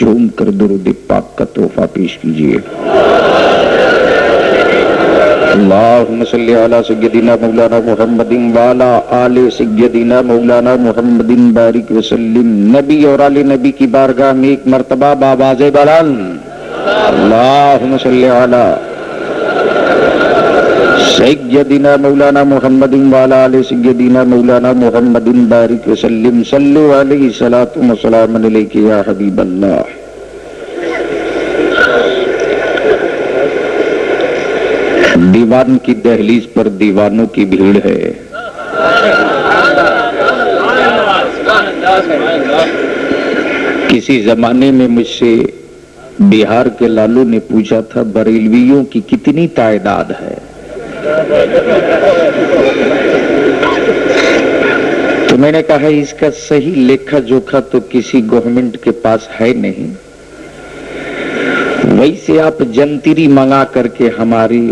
झूम कर दुरूद पाक का तोहफा पेश कीजिए. अल्लाहुम्मा सल्ली अला सय्यदिना मौलाना मुहम्मदिन व अला आले सय्यदिना मौलाना मुहम्मदिन बारिक व सल्लिम. नबी और आले नबी की बारगाह में एक मर्तबा बाबाज़े बुलंद अल्लाहुम्मा सल्ली अला सय्यदिना मौलाना मुहम्मदिन व अला आले सय्यदिना मौलाना मुहम्मदिन बारिक व सल्लिम. सल्लु अलैहि सलातु व सलामुन अलैका या हबीबल्लाह. दीवान की दहलीज पर दीवानों की भीड़ है. किसी जमाने में मुझसे बिहार के लालू ने पूछा था बरेलवियों की कितनी तादाद है. तो मैंने कहा इसका सही लेखा जोखा तो किसी गवर्नमेंट के पास है नहीं. वैसे आप जंतीरी मंगा करके हमारी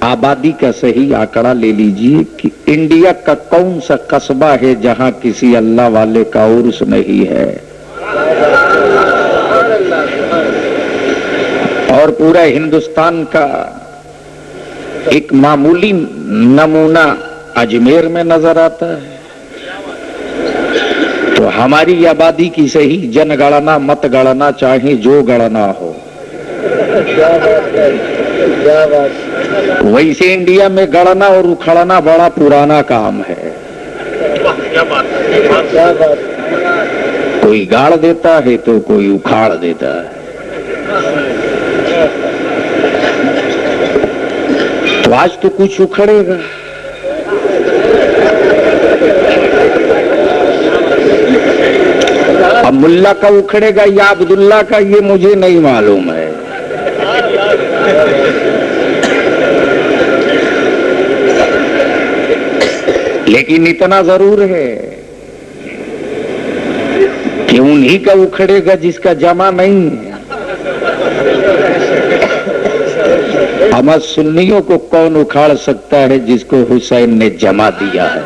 आबादी का सही आंकड़ा ले लीजिए कि इंडिया का कौन सा कस्बा है जहां किसी अल्लाह वाले का उर्स नहीं है. और पूरा हिंदुस्तान का एक मामूली नमूना अजमेर में नजर आता है. तो हमारी आबादी की सही जनगणना मतगणना चाहे जो गणना हो. वैसे इंडिया में गणना और उखड़ना बड़ा पुराना काम है. कोई गाड़ देता है तो कोई उखाड़ देता है. तो आज तो कुछ उखड़ेगा. अब मुल्ला का उखड़ेगा या अब्दुल्ला का ये मुझे नहीं मालूम है. लेकिन इतना जरूर है कि उन्हीं का उखड़ेगा जिसका जमा नहीं है. हमारे सुन्नियों को कौन उखाड़ सकता है जिसको हुसैन ने जमा दिया है.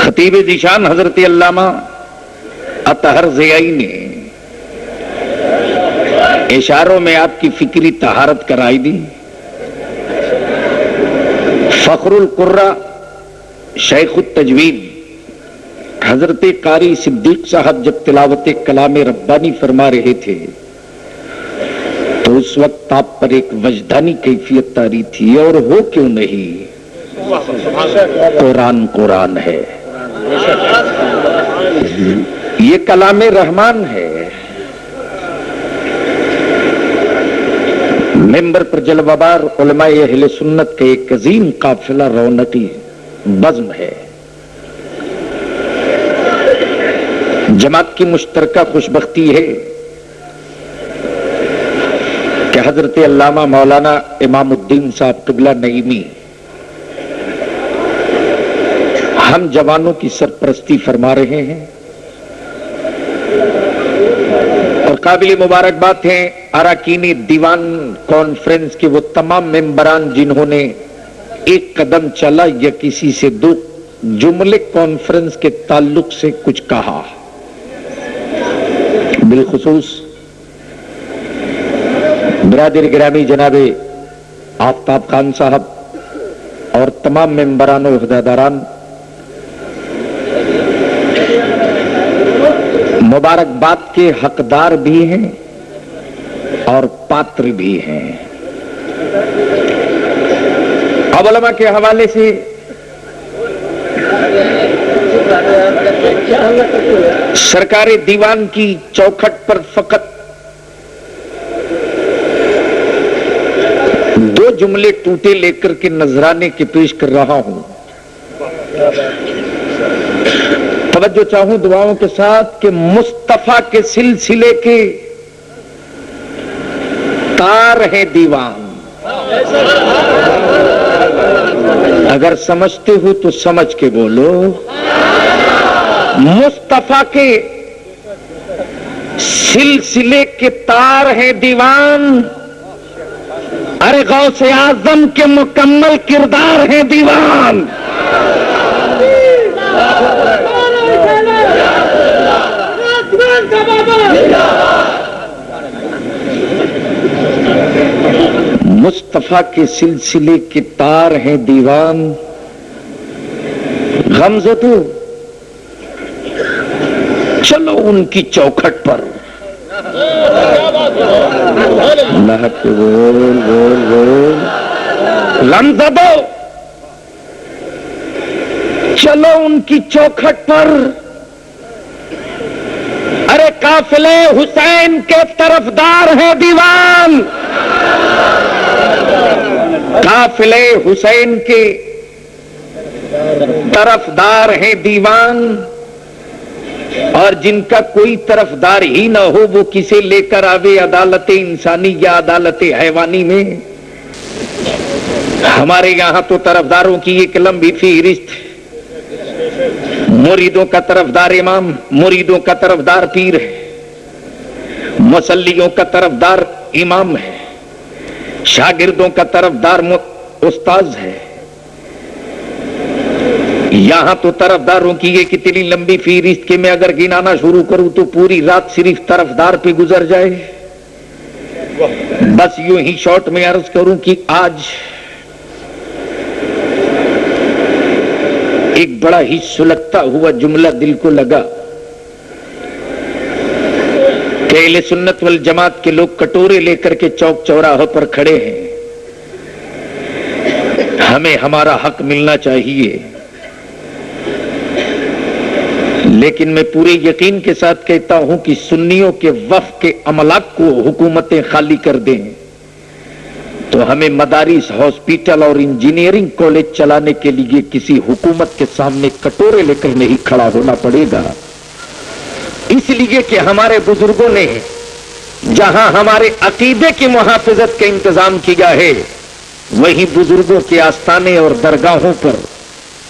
खतीब दिशान हजरत अल्लामा अतहर ज़ियाई ने इशारों में आपकी फिक्री तहारत कराई दी. फखरुल कुर्रा शेखुत तजवीद हजरत कारी सिद्दीक साहब जब तिलावत कलाम रब्बानी फरमा रहे थे तो उस वक्त आप पर एक वजदानी कैफियत तारी थी. और हो क्यों नहीं, कुरान कुरान है, ये कलाम रहमान है. मेंबर पर जलवाबार उलमाए अहले सुन्नत के एक अजीम काफिला रौनकी बज़्म है। जमात की मुश्तरका खुशबख्ती है कि हजरत अल्लामा मौलाना इमामुद्दीन साहब क़िबला नईमी हम जवानों की सरपरस्ती फरमा रहे हैं और काबिल मुबारकबाद हैं अराकीनी दीवान कॉन्फ्रेंस के वो तमाम मेंबरान जिन्होंने एक कदम चला या किसी से दो जुमले कॉन्फ्रेंस के ताल्लुक से कुछ कहा। बिलखुसूस बिरादर गिरामी जनाबे आफ्ताब खान साहब और तमाम मेंबरान और हुदादारान मुबारकबाद के हकदार भी हैं और पात्र भी हैं। अब उलमा के हवाले से सरकारी दीवान की चौखट पर फकत दो जुमले टूटे लेकर के नजराने के पेश कर रहा हूं। तवज्जो चाहूं दुआओं के साथ कि मुस्तफा के सिलसिले के तार है दीवान। अगर समझते हो तो समझ के बोलो। मुस्तफा के सिलसिले के तार है दीवान। अरे गौसे आजम के मुकम्मल किरदार है दीवान। मुस्तफा के सिलसिले के तार हैं दीवान। गमज़दो चलो उनकी चौखट पर। अल्लाह के बोल बोल बोल। गमज़दो चलो उनकी चौखट पर। अरे काफिले हुसैन के तरफदार है दीवान। काफिले हुसैन के तरफदार है दीवान और जिनका कोई तरफदार ही ना हो वो किसे लेकर आवे अदालत इंसानी या अदालत हैवानी में। हमारे यहां तो तरफदारों की एक लंबी फहरिस्त। मुरीदों का तरफदार इमाम, मुरीदों का तरफदार पीर है, मुसल्लियों का तरफदार इमाम है, शागिर्दों का तरफदार उस्ताज है। यहां तो तरफदारों की एक इतनी लंबी फहरिस्त के मैं अगर गिनाना शुरू करूं तो पूरी रात सिर्फ तरफदार पे गुजर जाए। बस यूं ही शॉर्ट में अर्ज करूं कि आज एक बड़ा ही सुलगता हुआ जुमला दिल को लगा कि अहले सुन्नत वल जमात के लोग कटोरे लेकर के चौक चौराहों पर खड़े हैं। हमें हमारा हक मिलना चाहिए, लेकिन मैं पूरे यकीन के साथ कहता हूं कि सुन्नियों के वफ के अमलाक को हुकूमतें खाली कर दें तो हमें मदारिस, हॉस्पिटल और इंजीनियरिंग कॉलेज चलाने के लिए किसी हुकूमत के सामने कटोरे लेकर नहीं खड़ा होना पड़ेगा। इसलिए कि हमारे बुजुर्गों ने जहां हमारे अकीदे की मुहाफिजत का इंतजाम किया है वहीं बुजुर्गों के आस्थाने और दरगाहों पर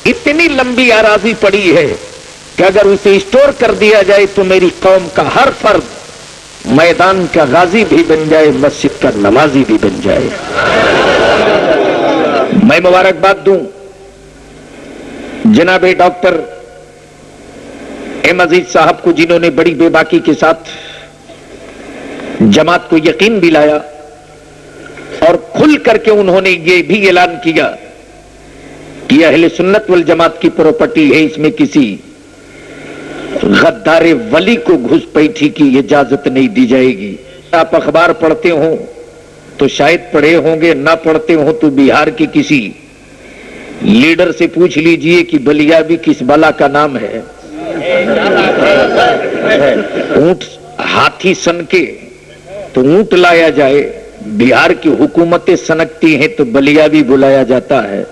इतनी लंबी अराजी पड़ी है कि अगर उसे स्टोर कर दिया जाए तो मेरी कौम का हर फर्द मैदान का गाजी भी बन जाए, मस्जिद का नमाजी भी बन जाए। मैं मुबारकबाद दूं जनाबे डॉक्टर एम अजीज साहब को जिन्होंने बड़ी बेबाकी के साथ जमात को यकीन दिलाया और खुल करके उन्होंने ये भी ऐलान किया कि अहले सुन्नत वल जमात की प्रॉपर्टी है, इसमें किसी गद्दारे वली को घुसपैठी की इजाजत नहीं दी जाएगी। आप अखबार पढ़ते हो तो शायद पढ़े होंगे, ना पढ़ते हो तो बिहार की किसी लीडर से पूछ लीजिए कि बलिया भी किस बला का नाम है। ऊंट हाथी सन के तो ऊंट लाया जाए, बिहार की हुकूमतें सनकती हैं तो बलिया भी बुलाया जाता है।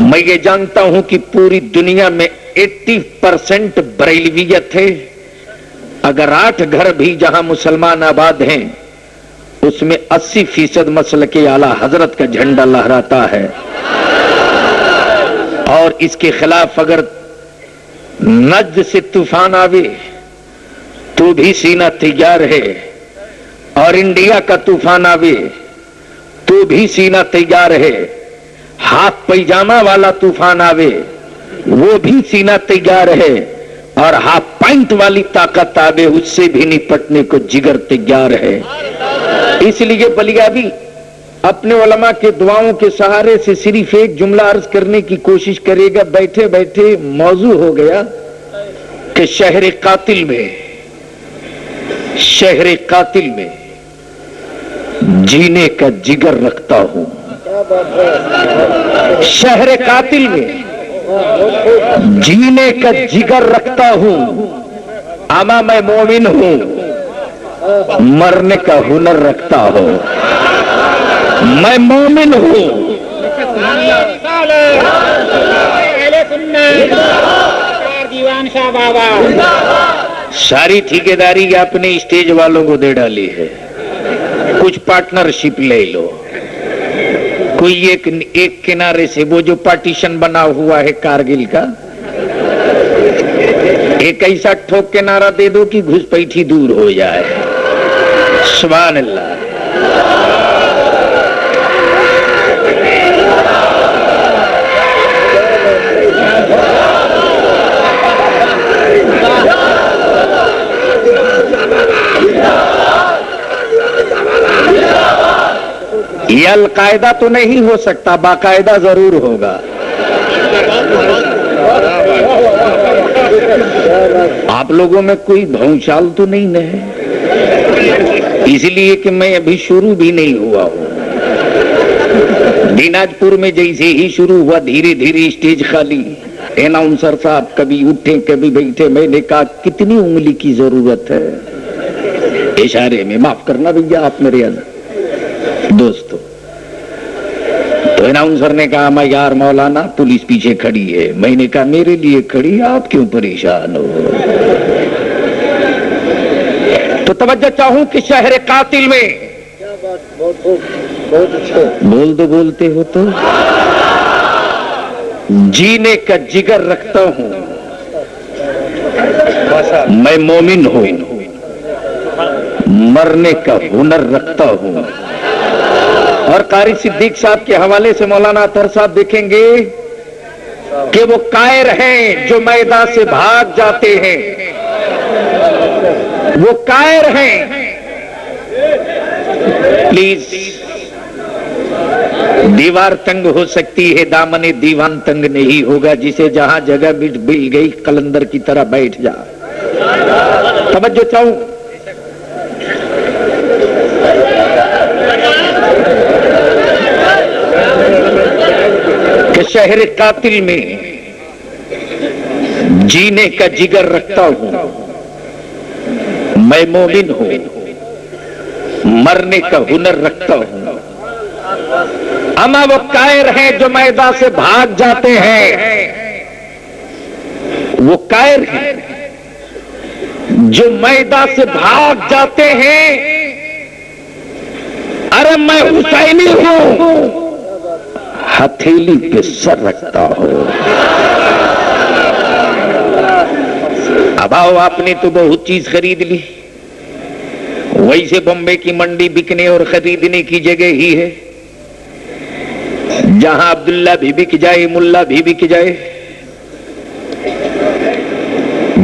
मैं ये जानता हूं कि पूरी दुनिया में 80% बरेलवियत है। अगर 8 घर भी जहां मुसलमान आबाद हैं उसमें 80% मसलके आला हजरत का झंडा लहराता है। और इसके खिलाफ अगर नज्द से तूफान आवे तो भी सीना तैयार है, और इंडिया का तूफान आवे तो भी सीना तैयार है। हाफ पैजामा वाला तूफान आवे वो भी सीना तैयार है, और हाफ पैंट वाली ताकत आवे उससे भी निपटने को जिगर तैयार है। इसलिए बलिया भी अपने उलमा के दुआओं के सहारे से सिर्फ एक जुमला अर्ज करने की कोशिश करेगा। बैठे बैठे मौजू हो गया कि शहर कातिल में जीने का जिगर रखता हूं। शहर कातिल में जीने का जिगर रखता हूं। आमा मैं मोमिन हूं, मरने का हुनर रखता हूं। मैं मोमिन हूं। दीवान शाह बाबा सारी ठेकेदारी आपने स्टेज वालों को दे डाली है। कुछ पार्टनरशिप ले लो। कोई एक किनारे से वो जो पार्टीशन बना हुआ है कारगिल का, एक ऐसा ठोक के नारा दे दो कि घुसपैठी दूर हो जाए। सुभान अल्लाह। ये अलकायदा तो नहीं हो सकता, बाकायदा जरूर होगा। आप लोगों में कोई भौचाल तो नहीं है, इसलिए कि मैं अभी शुरू भी नहीं हुआ हूं। दिनाजपुर में जैसे ही शुरू हुआ धीरे धीरे स्टेज खाली। अनाउंसर साहब कभी उठे कभी बैठे। मैंने कहा कितनी उंगली की जरूरत है। इशारे में माफ करना भैया आप मेरे दोस्तों। तो अनाउंसर ने कहा मैं यार मौलाना पुलिस पीछे खड़ी है। मैंने कहा मेरे लिए खड़ी, आप क्यों परेशान हो। तो तवज्जो चाहूं कि शहर कातिल में क्या बात, बहुत अच्छा बोल दो। बोलते हो तो जीने का जिगर रखता हूं। मैं मोमिन हूं, मरने का हुनर रखता हूं। और कारी सिद्दीक साहब के हवाले से मौलाना अतहर साहब देखेंगे कि वो कायर हैं जो मैदान से भाग जाते हैं। वो कायर हैं। प्लीज, दीवार तंग हो सकती है, दामने दीवान तंग नहीं होगा। जिसे जहां जगह मिल गई कलंदर की तरह बैठ जा। तवज्जो चाहूं कि शहर कातिल में जीने का जिगर रखता हूं। मैं मोमिन हूं, मरने का हुनर रखता हूं। अमा वो कायर हैं जो मैदान से भाग जाते हैं। वो कायर हैं जो मैदान से भाग जाते हैं। अरे मैं हुसैनी हूं, हथेली पे सर रखता हूं। अब आओ, आपने तो बहुत चीज खरीद ली। वैसे बम्बे की मंडी बिकने और खरीदने की जगह ही है। जहां अब्दुल्ला भी बिक जाए, मुल्ला भी बिक जाए।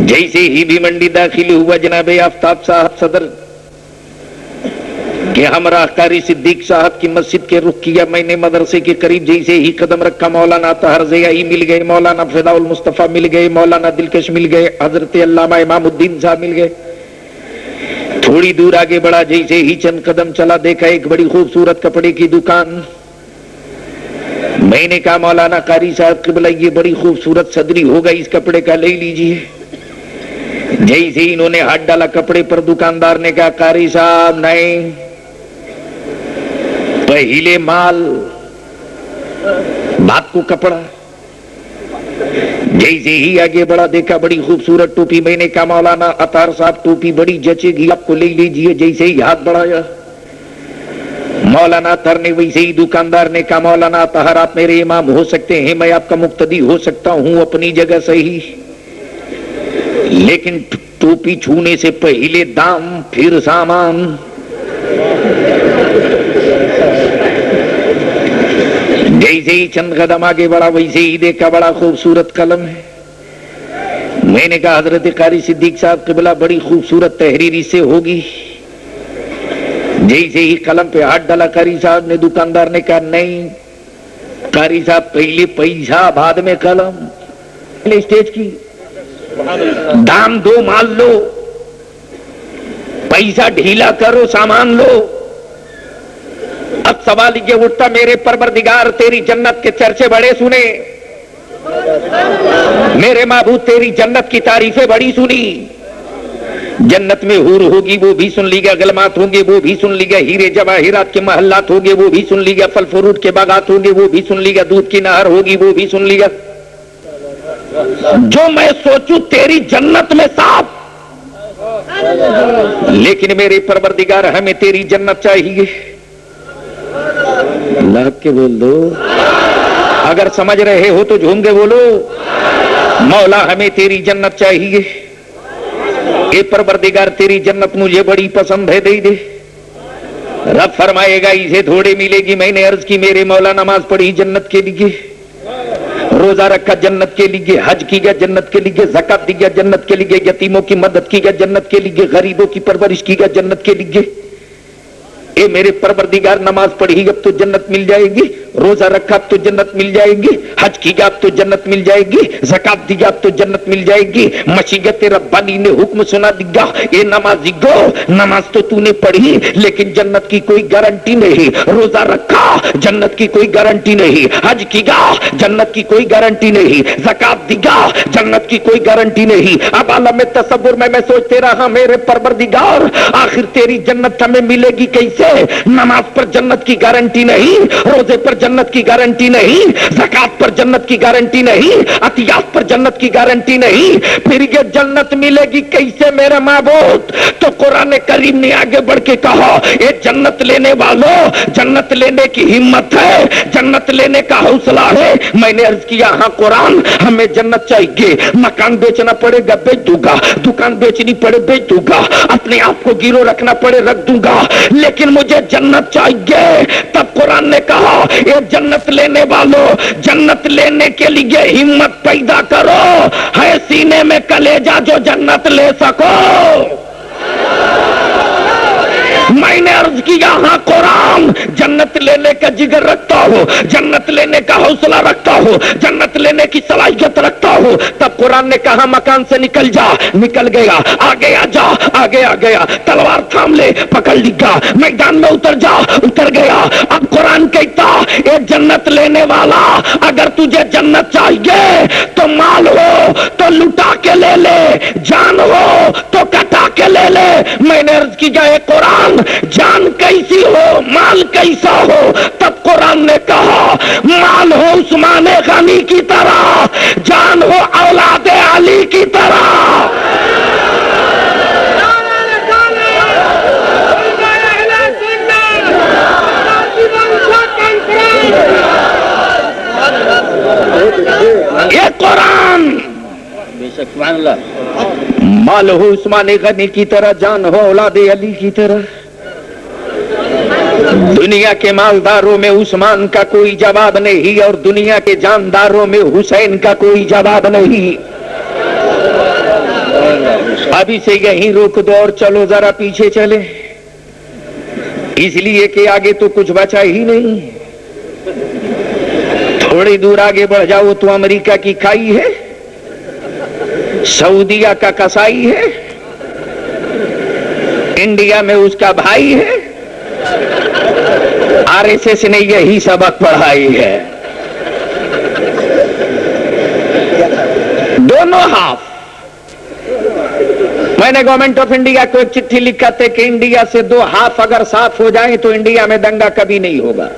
जैसे ही भी मंडी दाखिल हुआ जनाबे आफ्ताब साहब सदर कि हमरा कारी सिद्दीक साहब की मस्जिद के रुख किया। मैंने मदरसे के करीब जैसे ही कदम रखा, मौलाना अतहर ज़ियाई मिल गए, मौलाना फिदाउल मुस्तफा मिल गए, मौलाना दिलकश मिल गए, हजरत अल्लामा इमामुद्दीन साहब मिल गए। थोड़ी दूर आगे बढ़ा, जैसे ही चंद कदम चला, देखा एक बड़ी खूबसूरत कपड़े की दुकान। मैंने कहा मौलाना कारी साहब क़िबला ये बड़ी खूबसूरत सदरी होगा, इस कपड़े का ले लीजिए। जैसे ही इन्होंने हाथ डाला कपड़े पर, दुकानदार ने कहा कारी साहब नहीं, पहले माल बात को कपड़ा। जैसे ही आगे बढ़ा देखा बड़ी खूबसूरत टोपी। मैंने कहा मौलाना अतार साहब टोपी बड़ी जचेगी, आपको ले लीजिए। जैसे ही हाथ बढ़ाया मौलाना अतार ने, वैसे ही दुकानदार ने कहा मौलाना अतार आप मेरे इमाम हो सकते हैं, मैं आपका मुक्तदी हो सकता हूं अपनी जगह सही, लेकिन टोपी छूने से पहले दाम फिर सामान। जैसे ही चंद कदम आगे बढ़ा वैसे ही देखा बड़ा खूबसूरत कलम है। मैंने कहा हजरत कारी सिद्दीक साहब क़िबला बड़ी खूबसूरत तहरीर इससे होगी। जैसे ही कलम पे हाथ डाला कारी साहब ने, दुकानदार ने कहा नहीं कारी साहब पहले पैसा बाद में कलम। पहले स्टेज की दाम दो माल लो, पैसा ढीला करो सामान लो। अब सवाल ये उठता मेरे परवरदिगार तेरी जन्नत के चर्चे बड़े सुने, मेरे महबूब तेरी जन्नत की तारीफें बड़ी सुनी। जन्नत में हूर होगी वो भी सुन लिया, गलमात होंगे वो भी सुन लिया, हीरे जवाहिरात के महल्लात होंगे वो भी सुन लिया, फल फ्रूट के बागात होंगे वो भी सुन लिया, दूध की नहर होगी वो भी सुन लिया। जो मैं सोचूं तेरी जन्नत में साफ, लेकिन मेरे परवरदिगार हमें तेरी जन्नत चाहिए। अल्लाह के बोल दो, अगर समझ रहे हो तो झूम के बोलो मौला हमें तेरी जन्नत चाहिए। ए परवरदिगार तेरी जन्नत मुझे बड़ी पसंद है, दे दे। रब फरमाएगा इसे थोड़े मिलेगी। मैंने अर्ज की मेरे मौला नमाज पढ़ी जन्नत के लिए, रोजा रखा जन्नत के लिए, हज किया जन्नत के लिए, ज़कात दिया जन्नत के लिए, यतीमों की मदद किया जन्नत के लिए, गरीबों की परवरिश किया जन्नत के लिए। ए मेरे परवरदिगार नमाज पढ़ी अब तो जन्नत मिल जाएगी, रोजा रखा अब तो जन्नत मिल जाएगी, हज किया अब तो जन्नत मिल जाएगी, ज़कात दिया अब तो जन्नत मिल जाएगी। मशीयत रब्बानी ने हुक्म सुना दिया ए नमाजी गो नमाज तो तूने पढ़ी लेकिन जन्नत की कोई गारंटी नहीं, रोजा रखा जन्नत की कोई गारंटी नहीं, हज किया जन्नत की कोई गारंटी नहीं, ज़कात दिया जन्नत की कोई गारंटी नहीं। अब आलम में तसव्वुर में मैं सोचते रहा मेरे परवरदिगार आखिर तेरी जन्नत हमें मिलेगी कैसे? नमाज पर जन्नत की गारंटी नहीं, रोजे पर जन्नत की गारंटी नहीं, ज़कात पर जन्नत की गारंटी नहीं, अतियात पर जन्नत की गारंटी नहीं, फिर ये जन्नत मिलेगी कैसे मेरे महबूब? तो कुरान करीम ने आगे बढ़ के कहा ये जन्नत लेने वालों, जन्नत लेने की हिम्मत है, जन्नत लेने का हौसला है। मैंने अर्ज किया हाँ कुरान हमें जन्नत चाहिए, मकान बेचना पड़ेगा बेच दूंगा, दुकान बेचनी पड़े बेच दूंगा, अपने आप को गिरो रखना पड़े रख दूंगा, लेकिन मुझे जन्नत चाहिए। तब कुरान ने कहा ये जन्नत लेने वालों, जन्नत लेने के लिए हिम्मत पैदा करो, है सीने में कलेजा जो जन्नत ले सको। मैंने अर्ज किया हाँ कुरान जन्नत लेने का जिगर रखता हो, जन्नत लेने का हौसला रखता हो, जन्नत लेने की सलाहियत रखता हो। तब कुरान ने कहा मकान से निकल जा, निकल गया, आगे आ जा, आगे आ गया, तलवार थाम ले पकड़ लिया, मैदान में उतर जा, उतर गया। अब कुरान कहता ये जन्नत लेने वाला अगर तुझे जन्नत चाहिए तो माल हो तो लुटा के ले ले, जान हो तो कटा के ले ले। मैंने अर्ज किया कुरान जान कैसी हो माल कैसा हो? तब कुरान ने कहा माल हो उस्मान गनी की तरह, जान हो औलाद अली की तरह। ये कुरान माल हो उस्मान गनी की तरह, जान हो औलाद अली की तरह। दुनिया के मालदारों में उस्मान का कोई जवाब नहीं और दुनिया के जानदारों में हुसैन का कोई जवाब नहीं। अभी से यहीं रोक दो और चलो जरा पीछे चले, इसलिए कि आगे तो कुछ बचा ही नहीं। थोड़ी दूर आगे बढ़ जाओ तो अमेरिका की खाई है, सऊदिया का कसाई है, इंडिया में उसका भाई है। आरएसएस ने यही सबक पढ़ाई है। दोनों हाफ मैंने गवर्नमेंट ऑफ इंडिया को एक चिट्ठी लिखा था कि इंडिया से 2 हाफ अगर साफ हो जाए तो इंडिया में दंगा कभी नहीं होगा।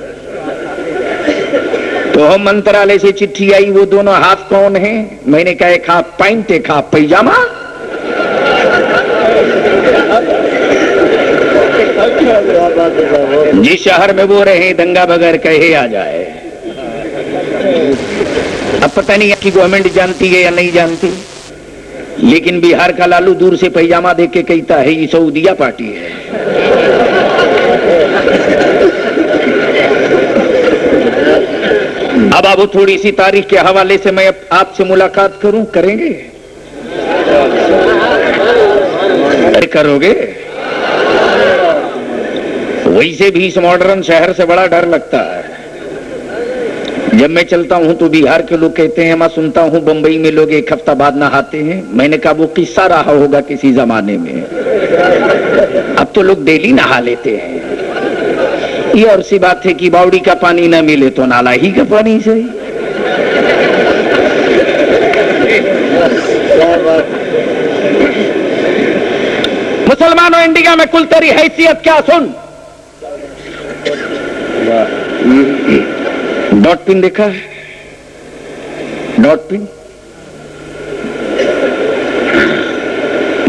तो होम मंत्रालय से चिट्ठी आई, वो दोनों हाफ कौन है? मैंने कहा एक हाफ पैंट एक हाफ पैजामा। जिस शहर में वो रहे दंगा बगैर कहे आ जाए। अब पता नहीं आपकी गवर्नमेंट जानती है या नहीं जानती, लेकिन बिहार का लालू दूर से पैजामा देख के कहता है ये सऊदिया पार्टी है। अब थोड़ी सी तारीख के हवाले से मैं आपसे मुलाकात करूं, करेंगे? करोगे? वैसे भी इस मॉडर्न शहर से बड़ा डर लगता है। जब मैं चलता हूं तो बिहार के लोग कहते हैं, मैं सुनता हूं बंबई में लोग 1 हफ्ता बाद नहाते हैं। मैंने कहा वो किस्सा रहा होगा किसी जमाने में, अब तो लोग डेली नहा लेते हैं। ये और सी बात है कि बावड़ी का पानी ना मिले तो नाला ही का पानी सही। मुसलमानों, इंडिया में कुल तेरी हैसियत क्या सुन। डॉट पिन देखा है? डॉट पिन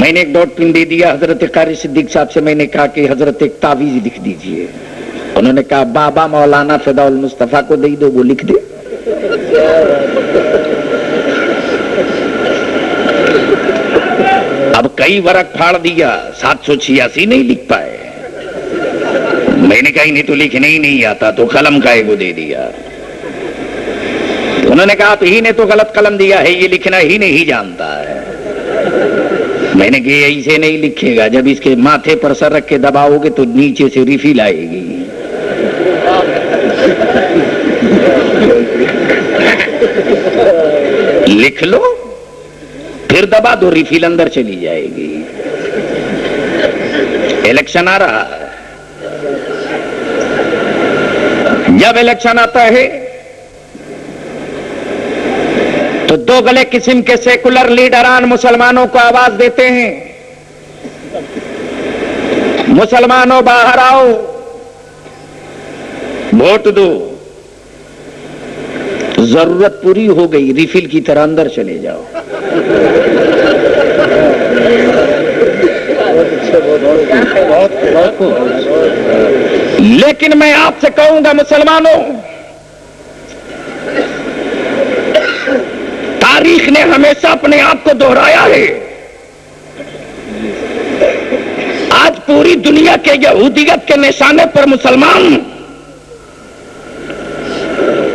मैंने एक डॉट पिन दे दिया हजरत कारी सिद्दीक साहब से। मैंने कहा कि हजरत एक तावीज लिख दीजिए। उन्होंने कहा बाबा मौलाना फिदाउल मुस्तफा को दे दो, वो लिख दे। अब कई वर्क फाड़ दिया, 786 नहीं लिख पाए। मैंने कहा इन्हें तो लिखने ही नहीं आता, तो कलम का एगो दे दिया। उन्होंने कहा आप ही ने तो गलत कलम दिया है, ये लिखना ही नहीं जानता है। मैंने कहा ऐसे नहीं लिखेगा, जब इसके माथे पर सर रख के दबाओगे तो नीचे से रिफिल आएगी। लिख लो फिर दबा दो, रिफिल अंदर चली जाएगी। इलेक्शन आ रहा है, जब इलेक्शन आता है तो 2 गले किस्म के सेकुलर लीडरान मुसलमानों को आवाज देते हैं, मुसलमानों बाहर आओ, वोट दो। जरूरत पूरी हो गई, रिफिल की तरह अंदर चले जाओ। लेकिन मैं आपसे कहूंगा मुसलमानों, तारीख ने हमेशा अपने आप को दोहराया है। आज पूरी दुनिया के यहूदियत के निशाने पर मुसलमान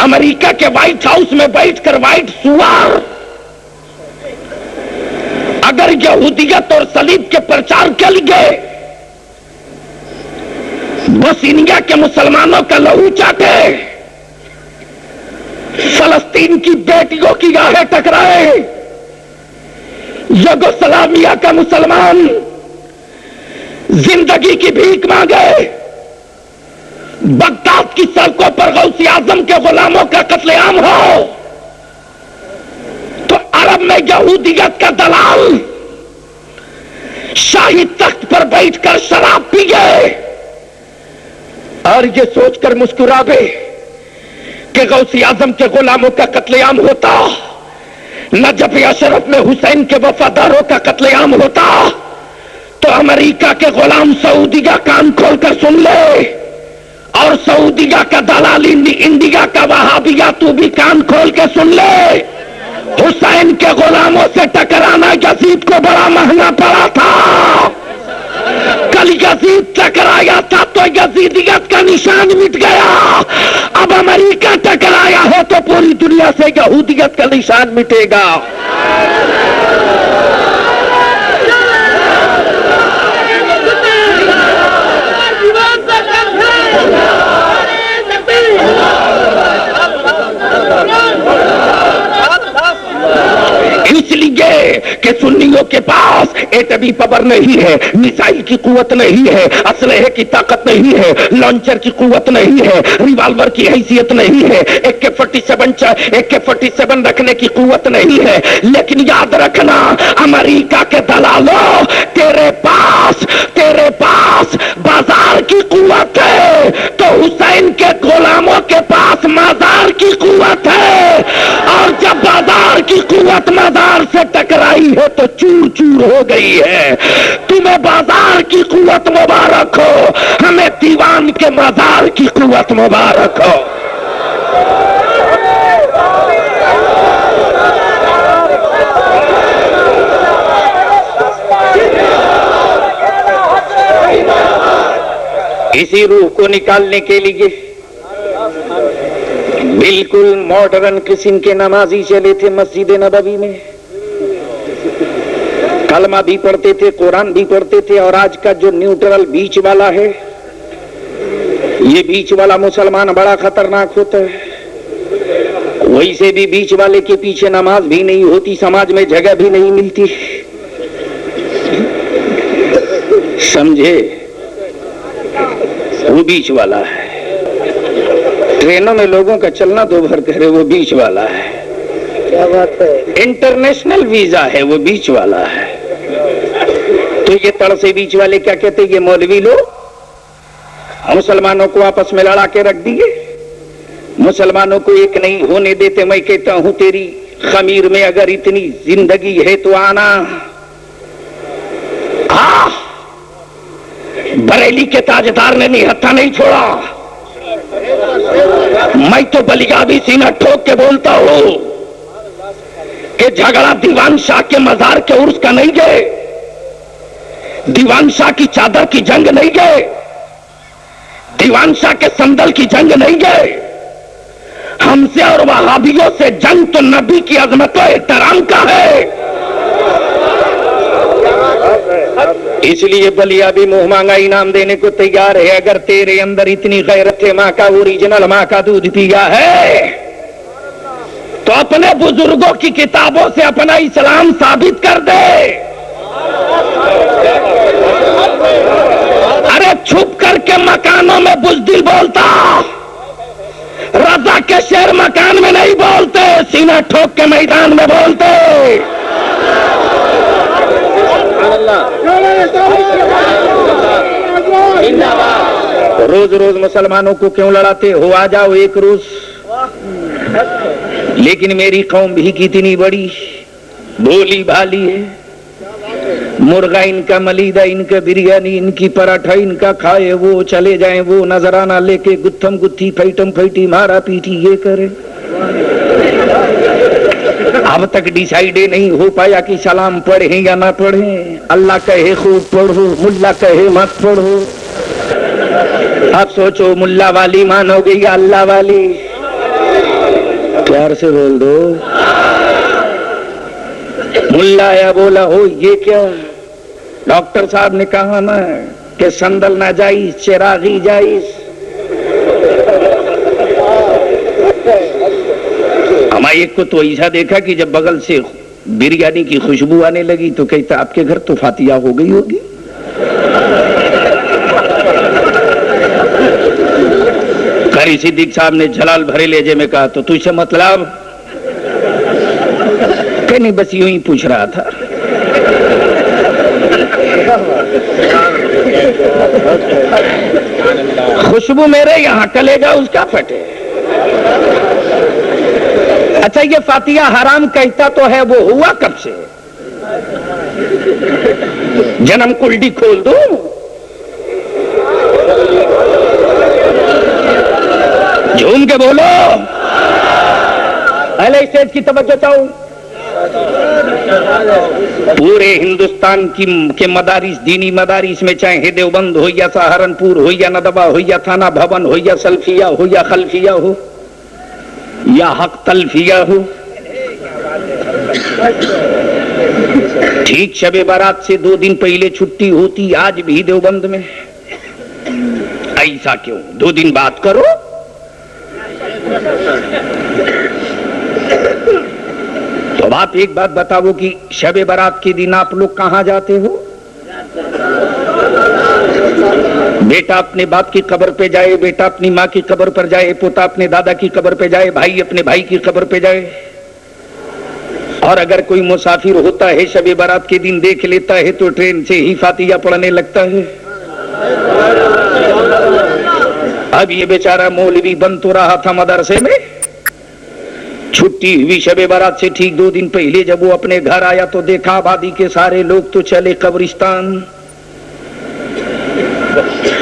अमेरिका के व्हाइट हाउस में बैठकर व्हाइट सुअर अगर यहूदियत और सलीब के प्रचार के लिए बस इंडिया के मुसलमानों का लहू चाटे, फलस्तीन की बेटियों की गाहें टकराए, युगोस्लाविया का मुसलमान जिंदगी की भीख मांगे, बगदाद की सड़कों पर गौसे आजम के गुलामों का कत्लेआम हो, तो अरब में यहूदियत का दलाल शाही तख्त पर बैठकर शराब पिए और ये सोचकर मुस्कुरावे कि गौसे आजम के गुलामों का कत्लेआम होता, नजफ अशरफ में हुसैन के वफादारों का कत्लेआम होता, तो अमेरिका के गुलाम सऊदिया कान खोलकर सुन ले, और सऊदिया का दलाल इंडिया का वहाबिया तू भी कान खोल के सुन ले। हुसैन के गुलामों से टकराना यजीद को बड़ा महंगा पड़ा था। कल यजीद टकराया था तो यजीदियत का निशान मिट गया, अब अमेरिका टकराया हो तो पूरी दुनिया से यहूदियत का निशान मिटेगा। इसलिए कि सुन्नियों के पास एटमी पावर नहीं है, मिसाइल की कुवत नहीं है, असलहे की ताकत नहीं है, लॉन्चर की कुवत नहीं है, रिवॉल्वर की हैसियत नहीं है, AK-47 रखने की कुवत नहीं है। लेकिन याद रखना, अमेरिका के दलालों, तेरे पास बाजार की कुवत है तो हुसैन के गुलामों के पास मजार की कुवत है। और जब बाजार की कुवत मजार से टकराई है तो चूर चूर हो गई है। तुम्हें बाजार की कुवत मुबारक हो, हमें दीवान के मजार की कुवत मुबारक हो। इसी रूह को निकालने के लिए बिल्कुल मॉडर्न किस्म के नमाजी चले थे मस्जिद नबवी में, कलमा भी पढ़ते थे, कुरान भी पढ़ते थे। और आज का जो न्यूट्रल बीच वाला है, ये बीच वाला मुसलमान बड़ा खतरनाक होता है। वैसे भी बीच वाले के पीछे नमाज भी नहीं होती, समाज में जगह भी नहीं मिलती, समझे? वो बीच वाला है। ट्रेनों में लोगों का चलना दो भर करे, वो बीच वाला है। क्या बात है? इंटरनेशनल वीजा है, वो बीच वाला है। तो ये तड़ से बीच वाले क्या कहते हैं? ये मौलवी लोग मुसलमानों को आपस में लड़ा के रख दिए, मुसलमानों को एक नहीं होने देते। मैं कहता हूं तेरी खमीर में अगर इतनी जिंदगी है तो आना। बरेली के ताजदार ने निहत्था नहीं छोड़ा। मैं तो बलियाबी सीना ठोक के बोलता हूं कि झगड़ा दीवान शाह के मजार के उर्स का नहीं गए, दीवान शाह की चादर की जंग नहीं गए, दीवान शाह के संदल की जंग नहीं गए। हमसे और वहाबियों से जंग तो नबी की अजमत और एहतराम का है। इसलिए बलिया भी मुंह मांगा इनाम देने को तैयार है। अगर तेरे अंदर इतनी गैरत है, माँ का ओरिजिनल माँ का दूध पिया है, तो अपने बुजुर्गों की किताबों से अपना इस्लाम साबित कर दे। अरे छुप करके मकानों में बुज़दिल बोलता, रजा के शेर मकान में नहीं बोलते, सीना ठोक के मैदान में बोलते। रोज रोज मुसलमानों को क्यों लड़ाते हो? आ जाओ एक रोज। लेकिन मेरी कौम भी कितनी बड़ी भोली भाली है। मुर्गा इनका मलीदा, इनका बिरयानी, इनकी पराठा इनका खाए वो, चले जाए वो, नजराना लेके गुत्थम गुत्थी फैटम फैटी मारा पीटी ये करे। अब तक डिसाइड नहीं हो पाया कि सलाम पढ़े या ना पढ़े। अल्लाह कहे खूब पढ़ो, मुल्ला कहे मत पढ़ो। अब सोचो मुल्ला वाली मानोगे या अल्लाह वाली? प्यार से बोल दो। मुल्ला या बोला हो ये क्यों? डॉक्टर साहब ने कहा ना कि संदल ना जाइज, चिरागी जाइज। हमारे एक को तो ऐसा देखा कि जब बगल से बिरयानी की खुशबू आने लगी तो कहता आपके घर तो फातिया हो गई होगी। कारी सिद्दीक साहब ने जलाल भरे लेजे में कहा तो तुझसे मतलब? कि नहीं, बस यूं ही पूछ रहा था। खुशबू मेरे यहाँ कलेगा उसका फटे। अच्छा ये फातिया हराम कहता तो है, वो हुआ कब से? जन्म कुंडली खोल दो। झूम के बोलो। अहले स्टेज की तवज्जो चाहूं। पूरे हिंदुस्तान के मदारिस, दीनी मदारिस में, चाहे देवबंद हो या सहारनपुर हो या नदवा हो या थाना भवन हो या सल्फिया हो या खल्फिया हो या हक तलफिया हो, ठीक शबे बारात से 2 दिन पहले छुट्टी होती। आज भी देवबंद में ऐसा क्यों? 2 दिन बात करो। तो अब आप एक बात बताओ कि शब बारात के दिन आप लोग कहां जाते हो? बेटा अपने बाप की कब्र पे जाए, बेटा अपनी माँ की कब्र पर जाए, पोता अपने दादा की कब्र पे जाए, भाई अपने भाई की कब्र पे जाए। और अगर कोई मुसाफिर होता है शब बारात के दिन देख लेता है तो ट्रेन से ही फातिहा पढ़ने लगता है। अब ये बेचारा मौलवी बन तो रहा था मदरसे में, छुट्टी हुई शब बारात से ठीक 2 दिन पहले जब वो अपने घर आया तो देखा आबादी के सारे लोग तो चले कब्रिस्तान।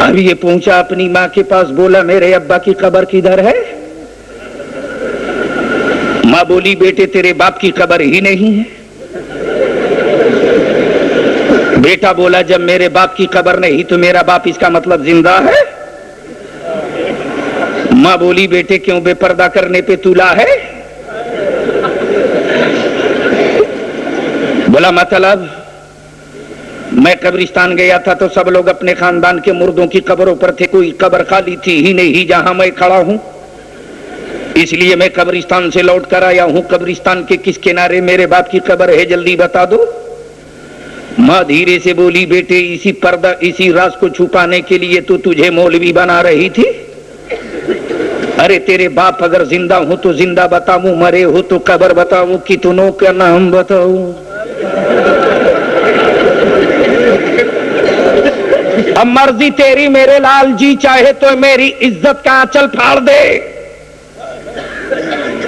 अब ये पहुंचा अपनी माँ के पास, बोला मेरे अब्बा की कब्र किधर है? माँ बोली बेटे तेरे बाप की कब्र ही नहीं है। बेटा बोला जब मेरे बाप की कब्र नहीं तो मेरा बाप इसका मतलब जिंदा है? माँ बोली बेटे क्यों बेपर्दा करने पे तुला है? बोला मतलब मैं कब्रिस्तान गया था तो सब लोग अपने खानदान के मुर्दों की कब्रों पर थे, कोई कब्र खाली थी ही नहीं जहां मैं खड़ा हूं, इसलिए मैं कब्रिस्तान से लौट कर आया हूं। कब्रिस्तान के किस किनारे मेरे बाप की कब्र है जल्दी बता दो। माँ धीरे से बोली बेटे इसी पर्दा इसी राज को छुपाने के लिए तो तुझे मौलवी बना रही थी। अरे तेरे बाप अगर जिंदा हो तो जिंदा बताऊं, मरे हो तो कब्र बताऊं, कितनों का नाम बताऊं? अब मर्जी तेरी मेरे लाल जी, चाहे तो मेरी इज्जत का आंचल फाड़ दे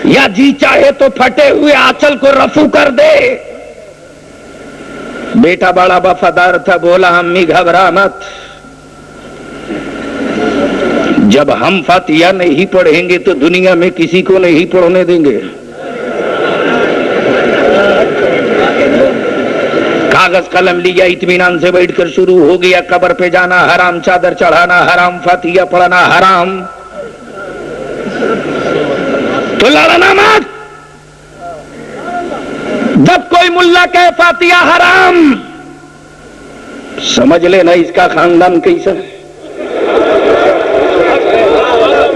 या जी चाहे तो फटे हुए आंचल को रफू कर दे। बेटा बड़ा वफादार था, बोला अम्मी घबरा मत, जब हम फातिहा नहीं पढ़ेंगे तो दुनिया में किसी को नहीं पढ़ने देंगे। कागज कलम लिया, इत्मीनान से बैठकर शुरू हो गया। कब्र पे जाना हराम, चादर चढ़ाना हराम, फातिहा पढ़ना हराम, तो लड़ना मत। जब कोई मुल्ला कहे फातिहा हराम, समझ लेना इसका खानदान कैसा है।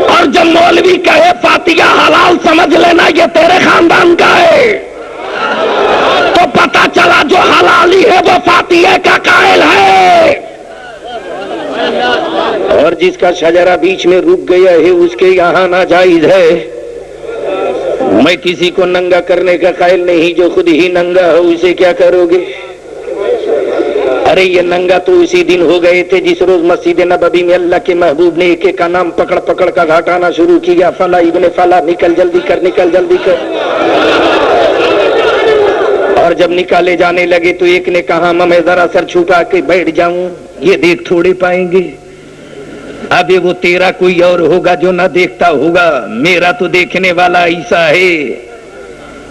और जब मौलवी कहे फातिहा हलाल, समझ लेना ये तेरे खानदान का है। तो पता चला जो हलाली है वो फातिहा का कायल है, और जिसका शजरा बीच में रुक गया है उसके यहाँ नाजायज है। मैं किसी को नंगा करने का कायल नहीं, जो खुद ही नंगा हो उसे क्या करोगे? अरे ये नंगा तो उसी दिन हो गए थे जिस रोज मस्जिद नबवी में अल्लाह के महबूब ने एक एक का नाम पकड़ पकड़ कर घाटाना शुरू किया। फला इब्ने फला, निकल जल्दी कर, निकल जल्दी कर। और जब निकाले जाने लगे तो एक ने कहा मैं जरा सर छुपा के बैठ जाऊं, ये देख थोड़े पाएंगे। अबे वो तेरा कोई और होगा जो ना देखता होगा, मेरा तो देखने वाला ऐसा है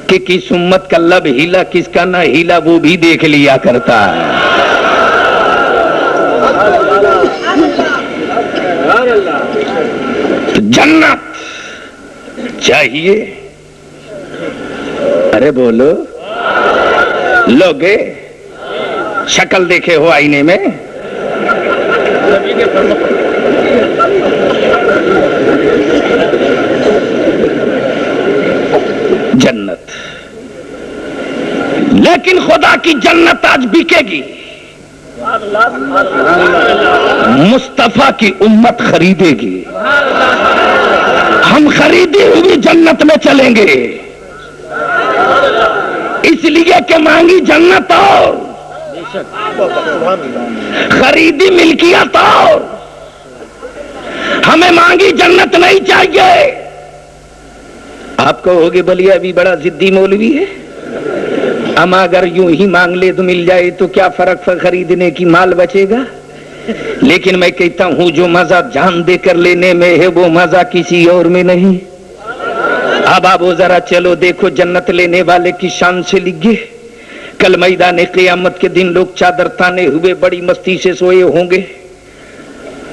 कि किस उम्मत का लब हिला किसका ना हिला वो भी देख लिया करता है। जन्नत चाहिए? अरे बोलो, लोगे शक्ल देखे हो आईने में? जन्नत, लेकिन खुदा की जन्नत आज बिकेगी। मुस्तफा की उम्मत खरीदेगी। हम खरीदी हुई जन्नत में चलेंगे, इसलिए कि मांगी जन्नत और खरीदी मिल्कियत और, हमें मांगी जन्नत नहीं चाहिए। आप कहोगे बलिया भी बड़ा जिद्दी मौलवी है, हम अगर यूं ही मांग ले तो मिल जाए तो क्या फर्क खरीदने की माल बचेगा। लेकिन मैं कहता हूं जो मजा जान देकर लेने में है वो मजा किसी और में नहीं। अब आप वो जरा चलो देखो जन्नत लेने वाले की शान से लिखे। कल मैदान क़ियामत के दिन लोग चादर ताने हुए बड़ी मस्ती से सोए होंगे,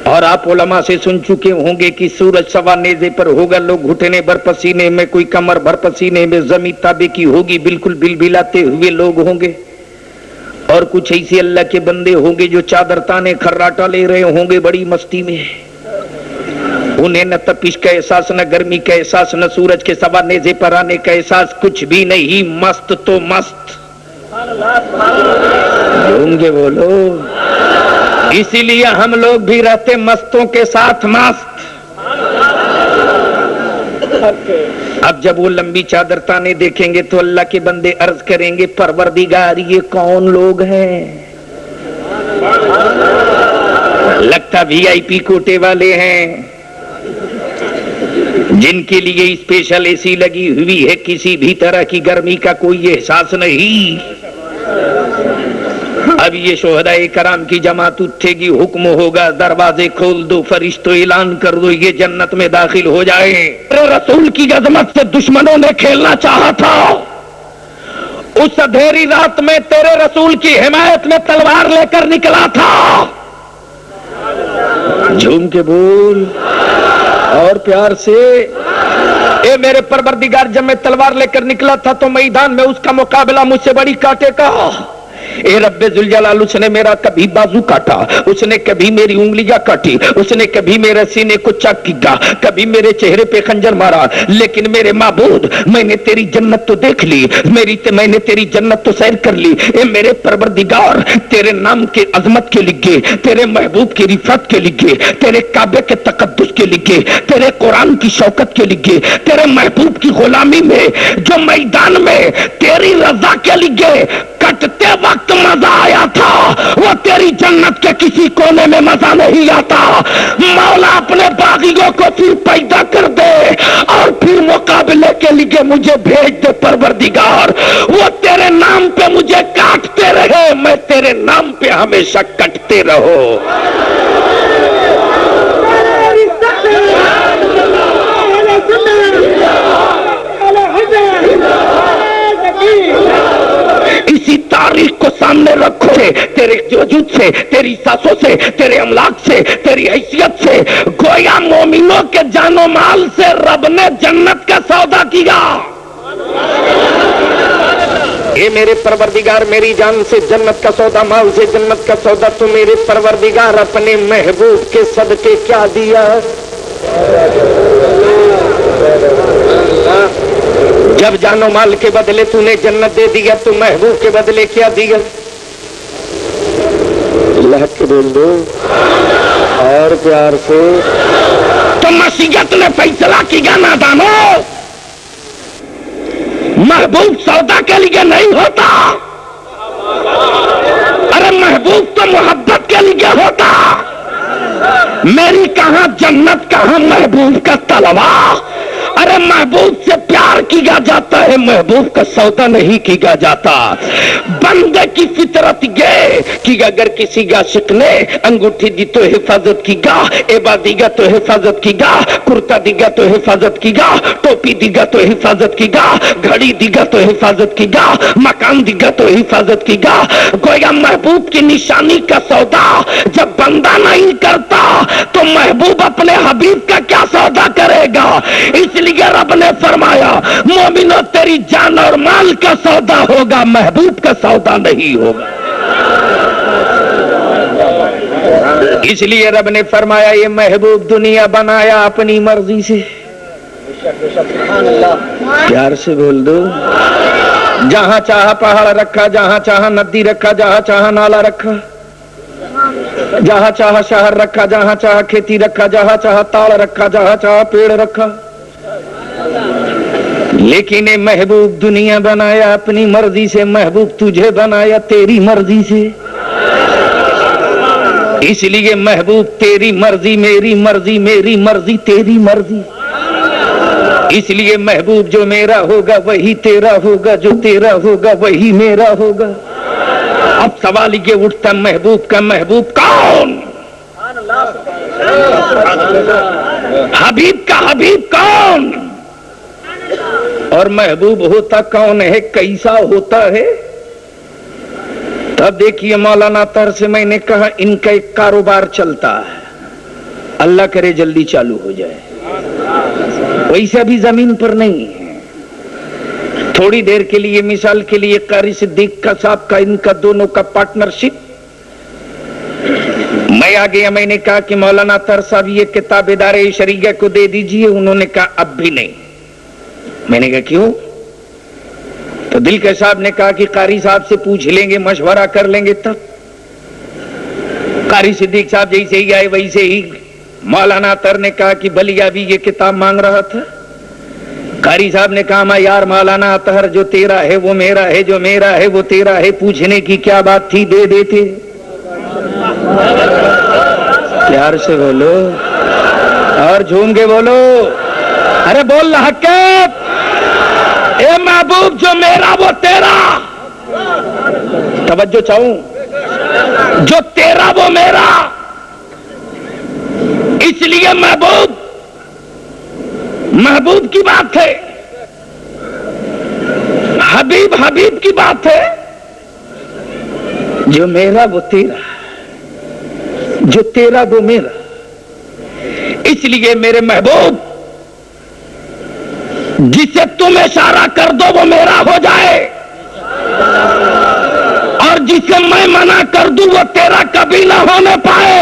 और आप उलमा से सुन चुके होंगे कि सूरज सवा नेज़े पर होगा, लोग घुटने भर पसीने में, कोई कमर भर पसीने में, जमीन ताबे की होगी, बिल्कुल बिलबिलाते हुए लोग होंगे। और कुछ ऐसे अल्लाह के बंदे होंगे जो चादर ताने खर्राटा ले रहे होंगे बड़ी मस्ती में। उन्हें न तपिश का एहसास, न गर्मी का एहसास, न सूरज के सवा नेज़े पर आने का एहसास, कुछ भी नहीं, मस्त तो मस्त। होंगे बोलो। इसीलिए हम लोग भी रहते मस्तों के साथ मस्त। अब जब वो लंबी चादर ताने देखेंगे तो अल्लाह के बंदे अर्ज करेंगे, परवरदिगार ये कौन लोग हैं? लगता वीआईपी कोटे वाले हैं, जिनके लिए स्पेशल एसी लगी हुई है, किसी भी तरह की गर्मी का कोई एहसास नहीं। अब ये शोहदाए कराम की जमात उठेगी, हुक्म होगा दरवाजे खोल दो, फरिश्तों ऐलान कर दो ये जन्नत में दाखिल हो जाए। तेरे रसूल की अजमत से दुश्मनों ने खेलना चाहा था। उस अंधेरी रात में तेरे रसूल की हिमायत में तलवार लेकर निकला था। झूम के बोल और प्यार से, ए मेरे परवरदिगार, जब मैं तलवार लेकर निकला था तो मैदान में उसका मुकाबला मुझसे बड़ी कांटे का। ए रब्बे जुल जलाल, उसने मेरा कभी बाजू काटा, उसने कभी मेरी उंगलियां काटी, उसने कभी मेरे सीने को चकीगा, कभी मेरे चेहरे पे खंजर मारा, लेकिन मेरे माबूद, मैंने तेरी जन्नत तो देख ली, मैंने तेरी जन्नत तो सैर कर ली। ए मेरे परवरदिगार, तेरे नाम के अजमत के लिए, तेरे महबूब की रिफत के लिए, तेरे काबे के तकद्दुस के लिए, तेरे कुरान की शौकत के लिए, तेरे महबूब की गुलामी में जो मैदान में तेरी रजा के लिए कटते वक्त मजा आया था, वो तेरी जन्नत के किसी कोने में मजा नहीं आता। मौला अपने बागियों को फिर पैदा कर दे और फिर मुकाबले के लिए मुझे भेज दे परवरदिगार। वो तेरे नाम पे मुझे काटते रहे, मैं तेरे नाम पे हमेशा कटते रहो। इसी तारीख को सामने रखो, तेरे वजूद से, तेरी सांसों से, तेरे अमलाक से, तेरी हैसियत से, गोया मोमिनों के जानो माल से रब ने जन्नत का सौदा किया। ये मेरे परवरदिगार, मेरी जान से जन्नत का सौदा, माल से जन्नत का सौदा, तो मेरे परवरदिगार अपने महबूब के सदके क्या दिया? जब जानो माल के बदले तूने जन्नत दे दिया, तो महबूब के बदले क्या दिया? अल्लाह के बोल दो और प्यार से। तो मसीहत ने फैसला किया नादानो, महबूब सौदा के लिए नहीं होता। अरे महबूब तो मोहब्बत के लिए होता। मेरी कहां जन्नत, कहां महबूब का तलवा। अरे महबूब से प्यार किया जाता है, महबूब का सौदा नहीं किया जाता। बंदे की फितरत ये कि अगर किसी आशिक ने अंगूठी दी तो हिफाजत कीगा, एबा दीगा तो हिफाजत कीगा, कुर्ता दीगा तो हिफाजत कीगा, टोपी दीगा तो हिफाजत कीगा, घड़ी दीगा तो हिफाजत कीगा, मकान दीगा तो हिफाजत कीगा। गोया महबूब की निशानी का सौदा जब बंदा नहीं करता तो महबूब अपने हबीब का क्या सौदा करेगा? इसलिए रब ने फरमाया, मोमिनो तेरी जान और माल का सौदा होगा, महबूब का सौदा नहीं होगा। इसलिए रब ने फरमाया, ये महबूब दुनिया बनाया अपनी मर्जी से। प्यार से बोल दो। जहां चाहा पहाड़ रखा, जहां चाहा नदी रखा, जहां चाहा नाला रखा, जहां चाहा शहर रखा, जहां चाहा खेती रखा, जहां चाहा ताड़ रखा, जहां चाहा पेड़ रखा। लेकिन ये महबूब दुनिया बनाया अपनी मर्जी से, महबूब तुझे बनाया तेरी मर्जी से। इसलिए महबूब तेरी मर्जी मेरी मर्जी, मेरी मर्जी तेरी मर्जी। इसलिए महबूब जो मेरा होगा वही तेरा होगा, जो तेरा होगा वही मेरा होगा। अब सवाल ये उठता, महबूब का महबूब कौन? हबीब का हबीब कौन? और महबूब होता कौन है, कैसा होता है? तब देखिए मौलाना तर से मैंने कहा, इनका एक कारोबार चलता है, अल्लाह करे जल्दी चालू हो जाए। वैसे भी जमीन पर नहीं है। थोड़ी देर के लिए, मिसाल के लिए, कारी सिद्दीक का साहब का, इनका दोनों का पार्टनरशिप, मैं आ गया। मैंने कहा कि मौलाना तर साहब ये किताब इदारे शरीयह को दे दीजिए। उन्होंने कहा अब भी नहीं। मैंने कहा क्यों? तो दिलकश साहब ने कहा कि कारी साहब से पूछ लेंगे, मशवरा कर लेंगे तब। कारी सिद्दीक साहब जैसे ही आए वैसे ही मौलाना तर ने कहा कि बलिया भी ये किताब मांग रहा था। कारी साहब ने कहा मैं यार मौलाना अतहर जो तेरा है वो मेरा है, जो मेरा है वो तेरा है, पूछने की क्या बात थी, दे देते। प्यार से बोलो और झूम के बोलो, अरे बोल हक। ए महबूब जो मेरा वो तेरा, तवज्जो चाहूं, जो तेरा वो मेरा। इसलिए महबूब महबूब की बात है, हबीब हबीब की बात है। जो मेरा वो तेरा, जो तेरा वो मेरा। इसलिए मेरे महबूब जिसे तुम इशारा कर दो वो मेरा हो जाए, और जिसे मैं मना कर दूं वो तेरा कभी ना होने पाए।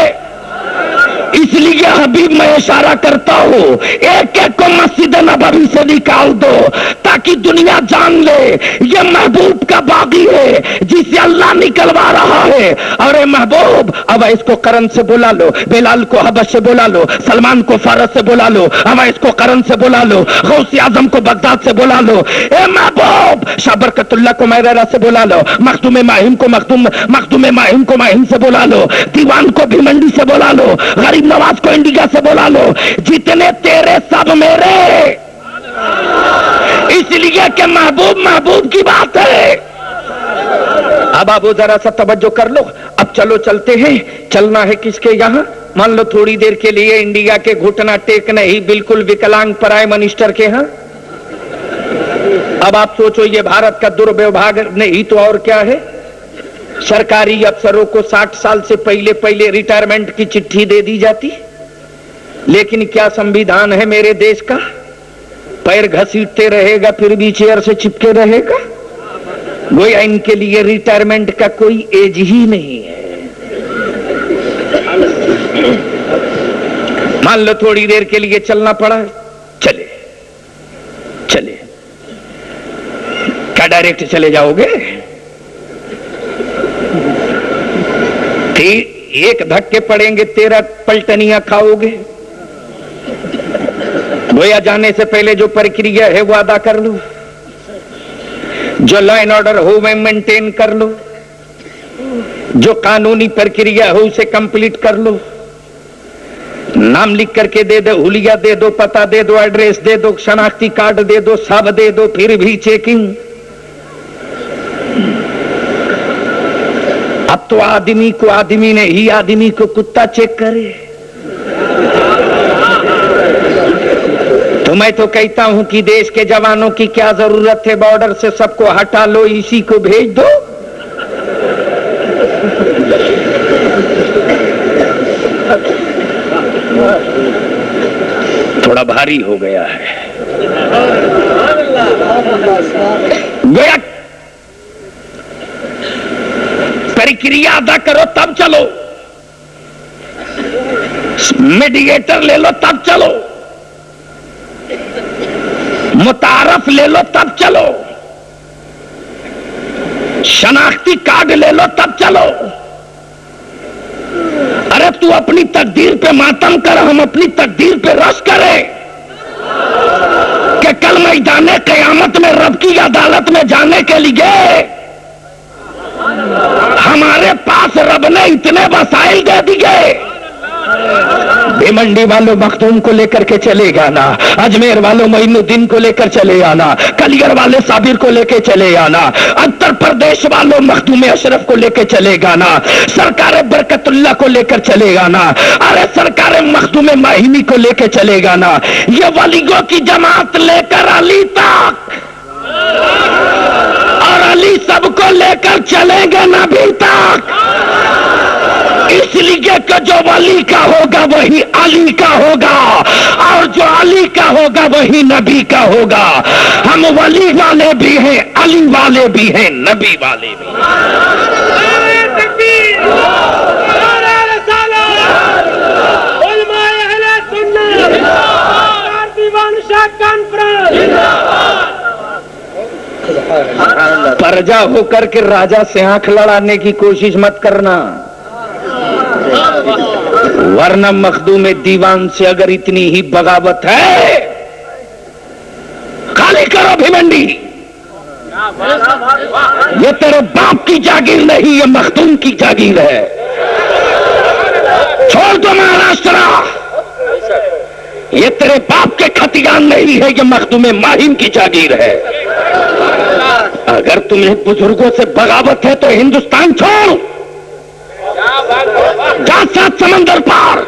इसलिए हबीब मैं इशारा करता हूं, एक एक को मस्जिद नबवी से निकाल दो ताकि दुनिया जान ले ये महबूब का बागी है जिसे अल्लाह निकलवा रहा है। अरे महबूब अवैस को करन से बुला लो, बिलाल को हबश से बुला लो, सलमान को फारस से बुला लो, अवैस को करन से बुला लो, गौसे आजम को बगदाद से बुला लो। ए महबूब शाह बरकतुल्लाह को मैरा से बुला लो, मखदूम माहिम को माहिम को माहिम से बुला लो, दीवान को भिमंडी से बुला लो, गरीब नवाज को इंडिया से बुला लो। जितने तेरे सब मेरे। इसलिए कि महबूब महबूब की बात है। अब आप जरा सा तवज्जो कर लो। अब चलो चलते हैं। चलना है किसके यहां? मान लो थोड़ी देर के लिए इंडिया के घुटना टेकने ही बिल्कुल विकलांग प्राइम मिनिस्टर के यहां। अब आप सोचो ये भारत का दुर्व्यवहार नहीं तो और क्या है। सरकारी अफसरों को 60 साल से पहले पहले रिटायरमेंट की चिट्ठी दे दी जाती, लेकिन क्या संविधान है मेरे देश का? पैर घसीटते रहेगा फिर भी चेयर से चिपके रहेगा। गोया इनके लिए रिटायरमेंट का कोई एज ही नहीं है। मान लो थोड़ी देर के लिए चलना पड़ा, चले चले। क्या डायरेक्ट चले जाओगे? एक धक्के पड़ेंगे 13 पलटनियां खाओगे। गोया जाने से पहले जो प्रक्रिया है वो अदा कर लो, जो लॉ एंड ऑर्डर हो वह मेंटेन कर लो, जो कानूनी प्रक्रिया हो उसे कंप्लीट कर लो। नाम लिख करके दे दो, हुलिया दे दो, पता दे दो, एड्रेस दे दो, शनाख्ती कार्ड दे दो, सब दे दो, फिर भी चेकिंग। अब तो आदमी को आदमी ने ही आदमी को कुत्ता चेक करे। तो मैं तो कहता हूं कि देश के जवानों की क्या जरूरत है, बॉर्डर से सबको हटा लो, इसी को भेज दो। थोड़ा भारी हो गया है। गोया प्रक्रिया अदा करो तब चलो, मीडिएटर ले लो तब चलो, मुतारफ ले लो तब चलो, शनाख्ती कार्ड ले लो तब चलो। अरे तू अपनी तकदीर पे मातम कर, हम अपनी तकदीर पे रश करें कि कल मैदाने क़यामत में रब की अदालत में जाने के लिए हमारे पास रब ने इतने वसाइल दे दिए। भिमंडी वालों मखदूम को लेकर के चलेगा ना, अजमेर वालों मोइनुद्दीन को लेकर चले आना, कलियर वाले साबिर को लेकर चले आना, उत्तर प्रदेश वालों मखदूम अशरफ को लेकर चलेगा ना, सरकार बरकतुल्लाह को लेकर चलेगा ना, अरे सरकार मखदूम माहिमी को लेकर चलेगा ना। ये वलियों की जमात लेकर अली तक, और अली सबको लेकर चलेंगे नबी तक। इसलिए कि जो वली का होगा वही अली का होगा, और जो अली का होगा वही नबी का होगा। हम वली वाले भी हैं, अली वाले भी हैं, नबी वाले भी हैं। कॉन्फ्रेंस, प्रजा होकर के राजा से आंख लड़ाने की कोशिश मत करना, वरना मखदूम दीवान से अगर इतनी ही बगावत है, खाली करो भिवंडी। ये तेरे बाप की जागीर नहीं, ये मखदूम की जागीर है। छोड़ दो महाराष्ट्र, ये तेरे बाप के खतियान नहीं है, ये मखदूम माहिम की जागीर है। अगर तुम्हें बुजुर्गों से बगावत है तो हिंदुस्तान छोड़, जा सात समंदर पार।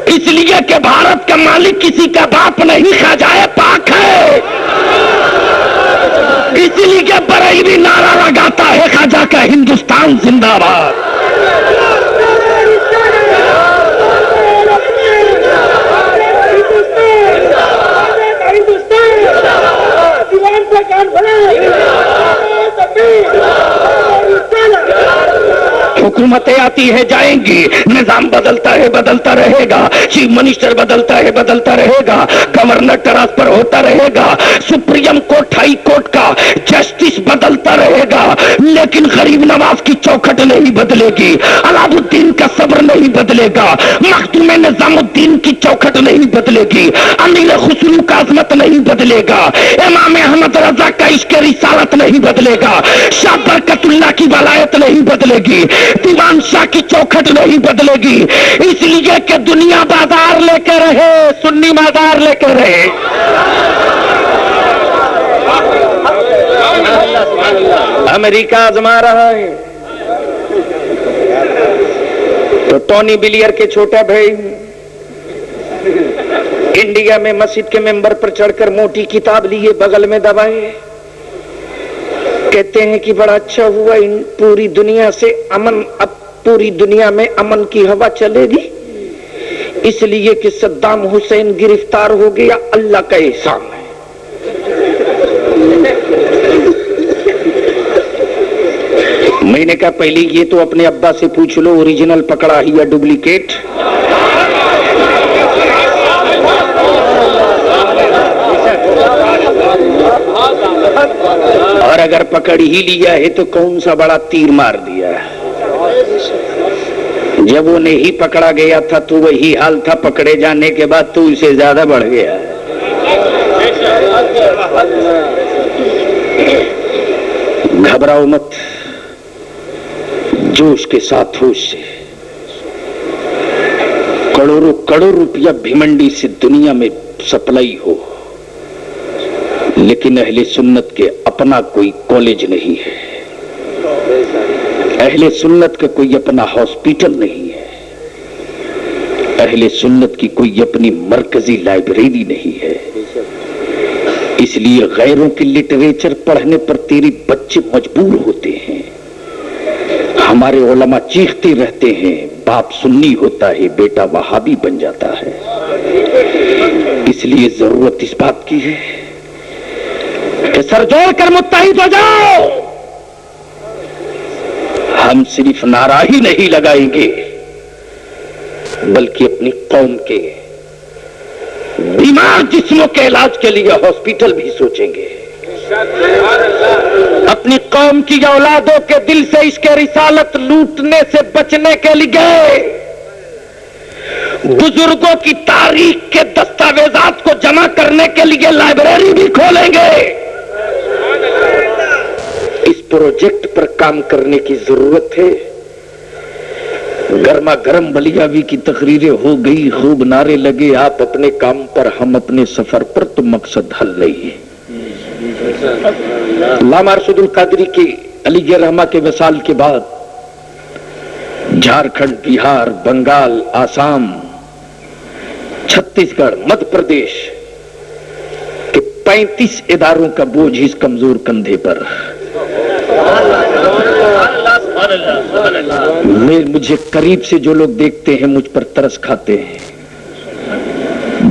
इसलिए कि भारत का मालिक किसी का बाप नहीं, ख़ाजाए पाक है। इसलिए कि बरेलवी नारा लगाता है, ख़ाजा का हिंदुस्तान जिंदाबाद। हुकूमतें आती है जाएंगी, निजाम बदलता है बदलता रहेगा, चीफ मिनिस्टर बदलता है बदलता रहेगा, गवर्नर ट्रांसफर होता रहेगा, सुप्रीम कोर्ट हाई कोर्ट का जस्टिस बदलता रहेगा, लेकिन गरीब नवाज की चौखट नहीं बदलेगी, अलाउद्दीन का सब्र नहीं बदलेगा, मखदूम निजामुद्दीन की चौखट नहीं बदलेगी, अमीर खुसरू का अजमत नहीं बदलेगा, इमाम अहमद रजा का इश्क रिसालत नहीं बदलेगा, शाह बरकतुल्लाह की वलायत नहीं बदलेगी, दीवान शाह की चौखट नहीं बदलेगी। इसलिए कि दुनिया बाजार लेकर रहे, सुन्नी बाजार लेकर रहे। अमेरिका आजमा रहा है तो टोनी बिलियर के छोटा भाई इंडिया में मस्जिद के मेंबर पर चढ़कर मोटी किताब लिए बगल में दबाए, कहते हैं कि बड़ा अच्छा हुआ, इन पूरी दुनिया से अमन, अब पूरी दुनिया में अमन की हवा चलेगी, इसलिए कि सद्दाम हुसैन गिरफ्तार हो गया, अल्लाह का एहसान है। मैंने कहा पहले ये तो अपने अब्बा से पूछ लो, ओरिजिनल पकड़ा है या डुप्लीकेट। और अगर पकड़ ही लिया है तो कौन सा बड़ा तीर मार दिया है। जब वो नहीं पकड़ा गया था तो वही हाल था, पकड़े जाने के बाद तो उससे ज्यादा बढ़ गया है। घबराओ मत, जोश के साथ होश से। करोड़ों करोड़ रुपया भिमंडी से दुनिया में सप्लाई हो, लेकिन अहले सुन्नत के अपना कोई कॉलेज नहीं है, अहले सुन्नत का कोई अपना हॉस्पिटल नहीं है, अहले सुन्नत की कोई अपनी मरकजी लाइब्रेरी नहीं है। इसलिए गैरों की लिटरेचर पढ़ने पर तेरे बच्चे मजबूर होते हैं। हमारे उलमा चीखते रहते हैं, बाप सुन्नी होता है, बेटा वहाबी बन जाता है। इसलिए जरूरत इस बात की है कि सर जोड़ कर मुत्तहिद हो जाओ। हम सिर्फ नारा ही नहीं लगाएंगे, बल्कि अपनी कौम के बीमार जिस्मों के इलाज के लिए हॉस्पिटल भी सोचेंगे। अपनी कौम की औलादों के दिल से इसके रिसालत लूटने से बचने के लिए बुजुर्गों की तारीख के दस्तावेजात को जमा करने के लिए लाइब्रेरी भी खोलेंगे। इस प्रोजेक्ट पर काम करने की जरूरत है। गर्मा गर्म बलियावी की तकरीरें हो गई, खूब नारे लगे, आप अपने काम पर हम अपने सफर पर, तो मकसद हल नहीं है। अल्लामा अरशदुल कादरी के अली रहमा के वसाल के बाद झारखंड, बिहार, बंगाल, आसाम, छत्तीसगढ़, मध्य प्रदेश के 35 इदारों का बोझ इस कमजोर कंधे पर। मुझे करीब से जो लोग देखते हैं मुझ पर तरस खाते हैं।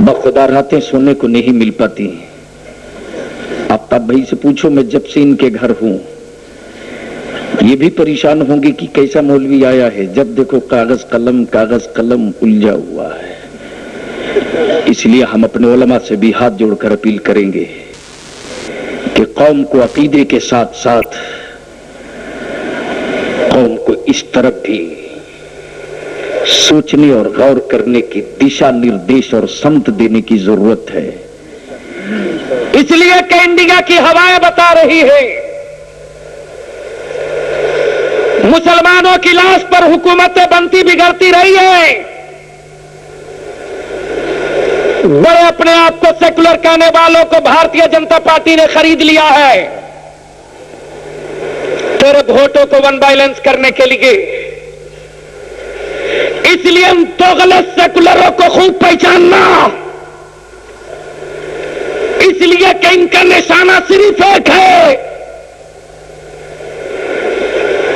बखुदा रातें सोने को नहीं मिल पाती। आफ्ताब भाई से पूछो, मैं जब से इनके घर हूं ये भी परेशान होंगे कि कैसा मौलवी आया है। जब देखो कागज कलम उलझा हुआ है। इसलिए हम अपने उलमा से भी हाथ जोड़कर अपील करेंगे कि कौम को अकीदे के साथ साथ कौम को इस तरफ भी सोचने और गौर करने की दिशा निर्देश और समत देने की जरूरत है। इसलिए कि इंडिया की हवाएं बता रही है मुसलमानों की लाश पर हुकूमतें बनती बिगड़ती रही है। बड़े अपने आप को सेकुलर कहने वालों को भारतीय जनता पार्टी ने खरीद लिया है तेरे वोटों को वन बैलेंस करने के लिए। इसलिए उन दो गलत सेकुलरों को खूब पहचानना, इसलिए कि इनका निशाना सिर्फ एक है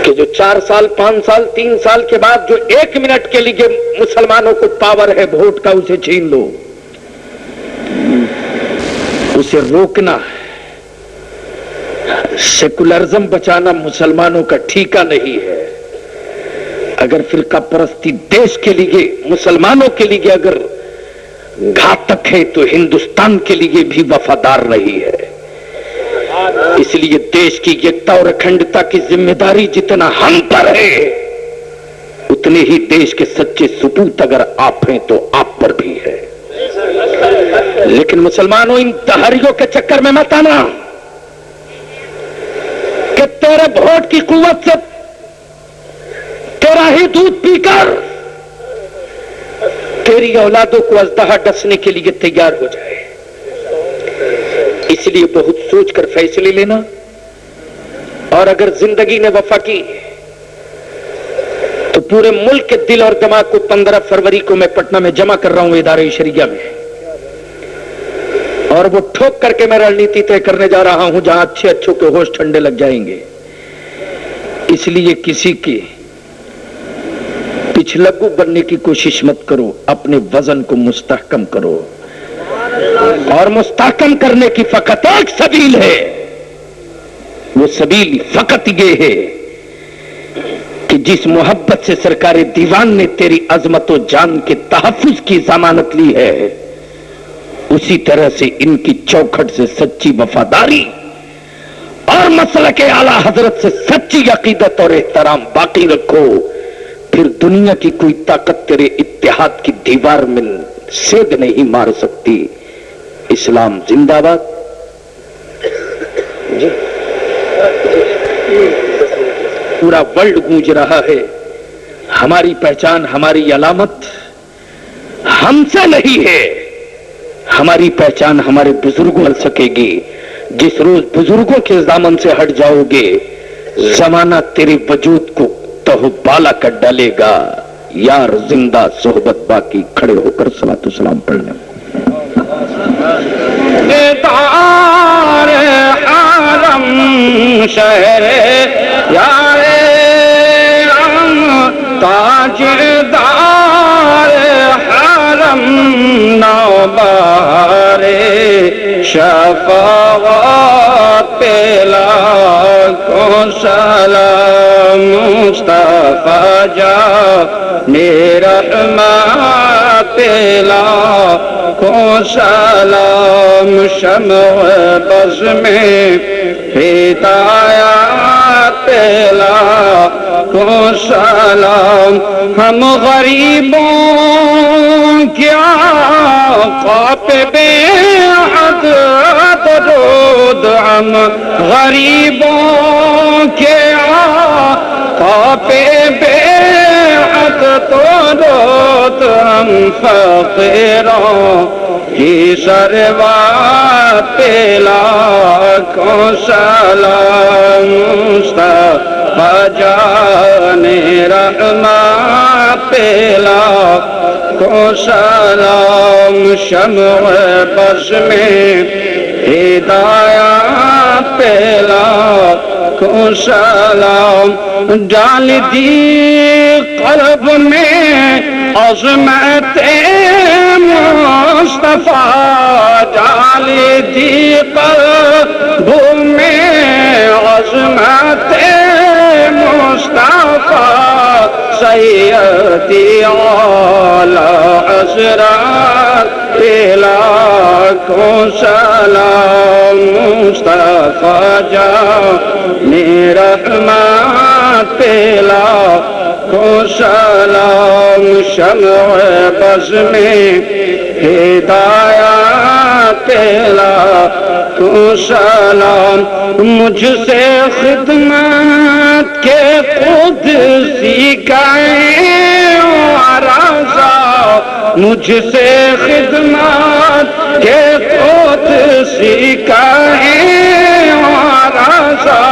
कि जो 4 साल 5 साल 3 साल के बाद जो 1 मिनट के लिए मुसलमानों को पावर है वोट का, उसे छीन लो, उसे रोकना है। सेकुलरिज्म बचाना मुसलमानों का ठीका नहीं है। अगर फिरका परस्ती देश के लिए, मुसलमानों के लिए अगर घातक है तो हिंदुस्तान के लिए भी वफादार नहीं है। इसलिए देश की एकता और अखंडता की जिम्मेदारी जितना हम पर है उतने ही देश के सच्चे सपूत अगर आप हैं तो आप पर भी है। लेकिन मुसलमानों, इन तहरीकों के चक्कर में मत आना कि तेरे वोट की कुव्वत से तेरा ही दूध पीकर तेरी औलादों को अजदहा डसने के लिए तैयार हो जाए। इसलिए बहुत सोचकर फैसले लेना, और अगर जिंदगी ने वफा की तो पूरे मुल्क के दिल और दिमाग को 15 फरवरी को मैं पटना में जमा कर रहा हूं इदारे शरिया में, और वो ठोक करके मैं रणनीति तय करने जा रहा हूं जहां अच्छे अच्छों के होश ठंडे लग जाएंगे। इसलिए किसी की पिछलग्गू बनने की कोशिश मत करो, अपने वजन को मुस्तहकम करो, और मुस्तहकम करने की फकत एक सबील है। वो सबील फकत ये है कि जिस मोहब्बत से सरकार दीवान ने तेरी अजमत व जान के तहफ्फुज की जमानत ली है, उसी तरह से इनकी चौखट से सच्ची वफादारी और मसला के आला हजरत से सच्ची अकीदत और एहतराम बाकी रखो। फिर दुनिया की कोई ताकत तेरे इत्तेहाद की दीवार में सेध नहीं मार सकती। इस्लाम जिंदाबाद। पूरा वर्ल्ड गूंज रहा है, हमारी पहचान हमारी अलामत हमसे नहीं है, हमारी पहचान हमारे बुजुर्गों से सकेगी। जिस रोज बुजुर्गों के दामन से हट जाओगे, जमाना तेरे वजूद को तहबाला कर डालेगा। यार जिंदा सोहबत बाकी, खड़े होकर सलातो सलाम पढ़ने। शहर यारे ताजदार हरम नौबारे शफाअत पेला को सलाम मुस्तफा जा मेरा पेला को सलाम शम्अ बज़ में हिदायत पेला को सलाम। हम गरीबों क्या ख्वाब बेहद दरूद, हम गरीबों क्या ख्वाब बेहद दरूद, हम फकीरों की सरवत पेला को सलाम मुस्तफा जाने रहमत पेला को सलाम। शम्अ बज़ में हिदायत पेला को सलाम। डाल दी क़ल्ब में अज़मत मुस्तफा, डाल दी क़ल्ब में अज़मत मुस्तफा, सैयदी आला हज़रत पेला को सलाम मुस्तफा जाने रहमत पेला को सलाम शम्अ बज़ में हिदायत पेला को सलाम मुझसे खिदमत के खुद सीखाए राजा मुझसे खिदमत के खुद सीखाए राजा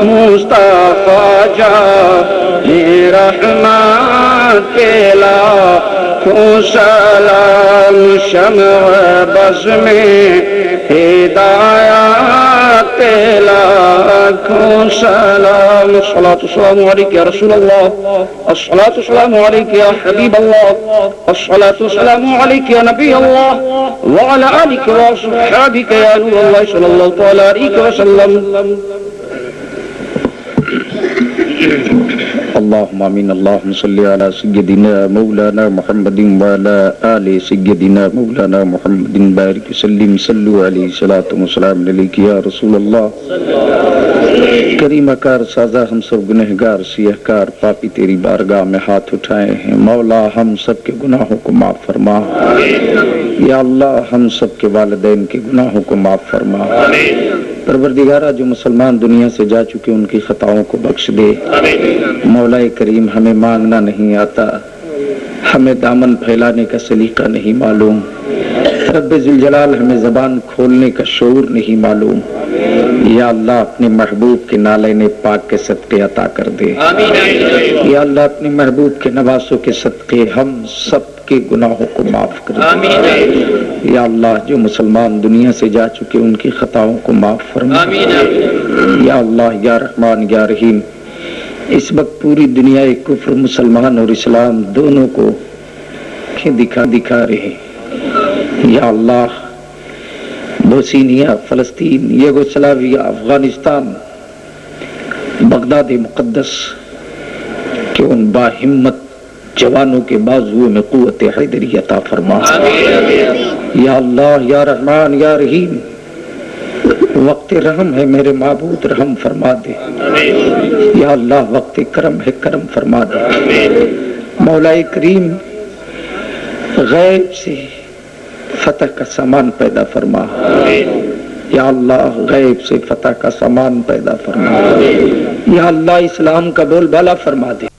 मुस्तफा जाने रहमत पेला को सलाम शम्अ बज़ में हिदायत पेला को सलाम अस्सलातु वस्सलामु अलैका या रसूल अल्लाह अस्सलातु वस्सलामु अलैका या हबीब अल्लाह अस्सलातु वस्सलामु अलैका या नबी अल्लाह व अला आलिका व अस्हाबिका या नूर अल्लाह सल्लल्लाहु तआला अलैहि वसल्लम। अल्लाहुम्मा आमीन। अल्लाहुम्मा सल्लि अला सय्यिदिना मौलाना मुहम्मदिन व अला आलि सय्यिदिना मौलाना मुहम्मदिन बारिक वसल्लिम सल्लु अलैहि सलातु व सलाम अलैका या रसूल अल्लाह। करीमकार साजा हम सब गुनहगार सियहकार पापी तेरी बारगाह में हाथ उठाए हैं। मौला हम सब के गुनाहों को माफ फरमा। या अल्लाह हम सब के वालिदैन के गुनाहों को माफ फरमा। परवरदिगारा जो मुसलमान दुनिया से जा चुके उनकी खताओं को बख्श दे। मौलाए करीम हमें मांगना नहीं आता, हमें दामन फैलाने का सलीका नहीं मालूम। रब्बे जुल जलाल हमें जबान खोलने का शऊर नहीं मालूम। या अल्लाह अपने महबूब के नाले पाक के सदके अता कर दे। या अल्लाह अपने महबूब के नवासों के सदके हम सब के गुनाहों को माफ कर दे। या अल्लाह जो मुसलमान दुनिया से जा चुके उनकी खताओं को माफ फरमा। या अल्लाह या रहमान या रहीम इस वक्त पूरी दुनिया कुफ्र मुसलमान और इस्लाम दोनों को दिखा रहे। या अल्लाह बोस्निया फलस्तीन यूगोस्लाविया अफगानिस्तान बगदाद मुक़द्दस के उन बाहिम्मत जवानों के बाजुओं में कुव्वत हैदरी अता फरमा। या अल्लाह या रहमान या रहीम वक्त रहम है मेरे माबूद रहम फरमा दे। या अल्लाह वक्त करम है करम फरमा दे। मौलाए करीम गैब से फतह का सामान पैदा फरमा। या अल्लाह गैब से फतह का सामान पैदा फरमा। या अल्लाह इस्लाम का बोलबाला फरमा दे।